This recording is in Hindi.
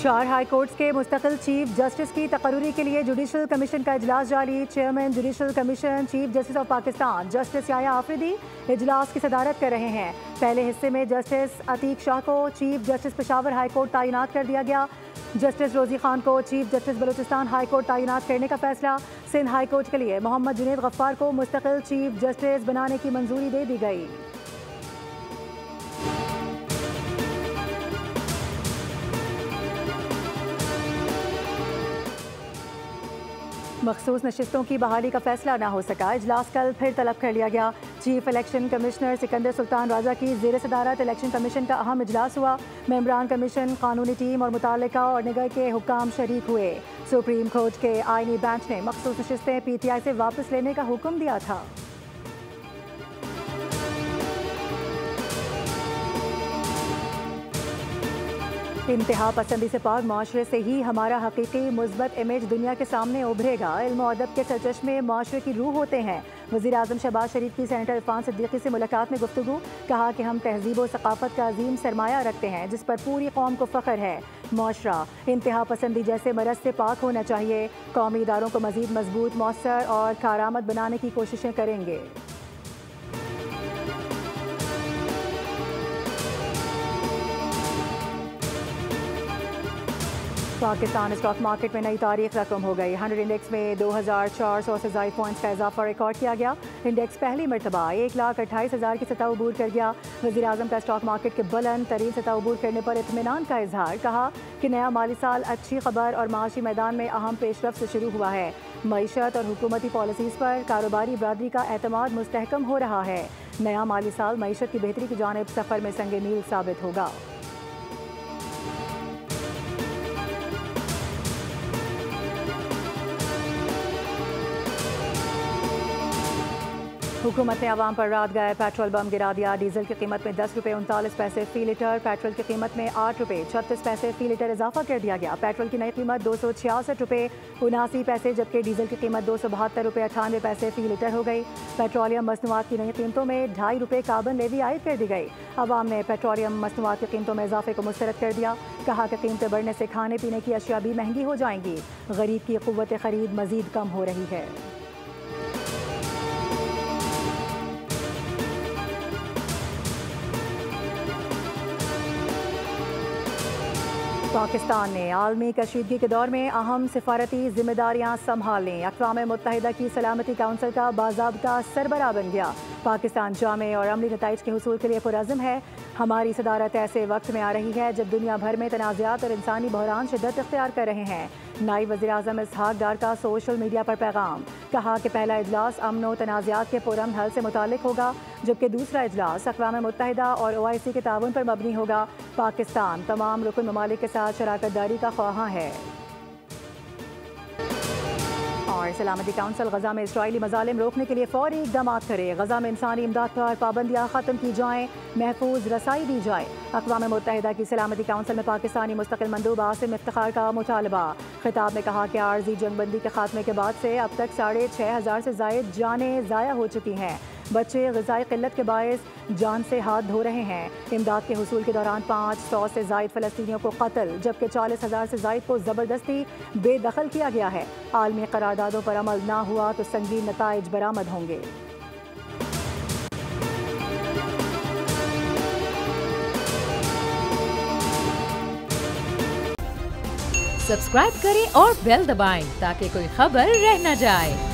चार हाई कोर्ट्स के मुस्तकिल चीफ जस्टिस की तकर्री के लिए जुडिशल कमीशन का इजलास जारी। Chairman judicial commission chief justice of Pakistan justice Yahya Afridi इजलास की सदारत कर रहे हैं। पहले हिस्से में जस्टिस अतीक शाह को chief justice Peshawar high court तैनात कर दिया गया। जस्टिस रोजी खान को chief justice Balochistan high court तैनात करने का फैसला। सिंध हाई कोर्ट के लिए मोहम्मद जुनैद गफ्फार को मुस्तकिल चीफ जस्टिस बनाने की मंजूरी दे दी गई। मखसूस नशिस्तों की बहाली का फैसला न हो सका। इजलास कल फिर तलब कर लिया गया। Chief election commissioner Sikandar Sultan Raja की ज़ेर सदारत इलेक्शन कमीशन का अहम इजलास हुआ। मेंबरान कमीशन, कानूनी टीम और मुतालिका और निगह के हुक्काम शरीक हुए। सुप्रीम कोर्ट के आईनी बेंच ने मखसूस नशिस्तें PTI से वापस लेने का हुक्म दिया था। इंतहा पसंदी से पाक माशरे से ही हमारा हकीकी मुस्बत इमेज दुनिया के सामने उभरेगा। इल्म और अदब के सरचश्मे माशरे की रूह होते हैं। वज़ीर आज़म शहबाज शरीफ की सेनेटर इरफान सिद्दीकी से मुलाकात में गुफ्तगू। कहा कि हम तहजीब और सकाफत का अजीम सरमाया रखते हैं जिस पर पूरी कौम को फ़ख्र है। माशरा इंतहा पसंदी जैसे मरज़ से पाक होना चाहिए। कौमी इदारों को मज़ीद मजबूत, मौसर और कारामद बनाने की कोशिशें करेंगे। पाकिस्तान स्टॉक मार्केट में नई तारीख रकम हो गई। 100 इंडेक्स में 2400 से ज़ायद पॉइंट्स का इजाफा रिकॉर्ड किया गया। इंडेक्स पहली मरतबा 1,28,000 की सतह अबूर कर गया। वज़ीर आज़म का स्टॉक मार्केट के बुलंद तरीन सतह अबूर करने पर इत्मीनान का इजहार। कहा कि नया माली साल अच्छी खबर और माशी मैदान में अहम पेशरफ से शुरू हुआ है। मईशत और हुकूमती पॉलिसीज़ पर कारोबारी बरादरी का एतमाद मुस्तहकम हो रहा है। नया माली साल मईशत की बेहतरी की जानिब सफ़र में संगे मील साबित होगा। हुकूमत ने आवाम पर रात गए पेट्रोल बम गिरा दिया। डीजल की कीमत में 10 रुपये 39 पैसे फ़ी लीटर, पेट्रोल की कीमत में 8 रुपये 36 पैसे फ़ी लीटर इजाफा कर दिया गया। पेट्रोल की नई कीमत 266 रुपये 79 पैसे जबकि डीजल की कीमत 272 रुपये 98 पैसे फ़ी लीटर हो गई। पेट्रोलियम मसनूआत की नई कीमतों में 2.5 रुपये कार्बन लेवी आयद कर दी गई। आवाम ने पेट्रोलियम मसनूआत की कीमतों में इजाफे को मुस्तरद कर दिया। कहा कि कीमतें बढ़ने से खाने पीने की अशिया भी महंगी हो जाएंगी। गरीब की क़ुव्वत ख़रीद मज़ीद कम हो रही है। पाकिस्तान ने आलमी कशीदगी के दौर में अहम सिफारती जिम्मेदारियां संभाल लीं। अक़वाम मुत्तहिदा की सलामती काउंसिल का बाज़ाब्ता सरबराह बन गया। पाकिस्तान जामे और अमली नताइज के हुसूल के लिए पुरअज़्म है। हमारी सदारत ऐसे वक्त में आ रही है जब दुनिया भर में तनाज़ात और इंसानी बहरान शिद्दत इख्तियार कर रहे हैं। नायब वज़ीर आज़म इसहाक डार का सोशल मीडिया पर पैगाम। कहा कि पहला इजलास अमन व तनाज़ात के पुरअमन हल से मुताल्लिक होगा जबकि दूसरा इजलास अक़वाम मुत्तहिदा और OIC के ताउन पर मबनी होगा। पाकिस्तान तमाम रुकन ममालिक के साथ शराकत दारी का ख्वाहां है। और सलामती काउंसिल गजा में इसराइली मजालिम रोकने के लिए फौरी इक़दामात करे। गजा में इंसानी इमदाद पर पाबंदियाँ ख़त्म की जाएँ, महफूज रसाई दी जाए। अक़वाम मुत्तहिदा की सलामती काउंसिल में पाकिस्तानी मुस्तक़िल मंदूब आसिम इफ्तिखार का मुतालबा। खिताब में कहा कि आर्जी जंगबंदी के खात्मे के बाद से अब तक 6,500 से ज़ायद जानें ज़ाया हो चुकी हैं। बच्चे ग़िज़ाई क़िल्लत के बायस जान से हाथ धो रहे हैं। इमदाद के हुसूल के दौरान 500 से ज़ायद फ़लस्तीनियों को कत्ल जबकि 40,000 से ज़ायद को ज़बरदस्ती बेदखल किया गया है। आलमी करारदादों पर अमल ना हुआ तो संगीन नताइज बरामद होंगे। सब्सक्राइब करें और बेल दबाएं ताकि कोई खबर रह न जाए।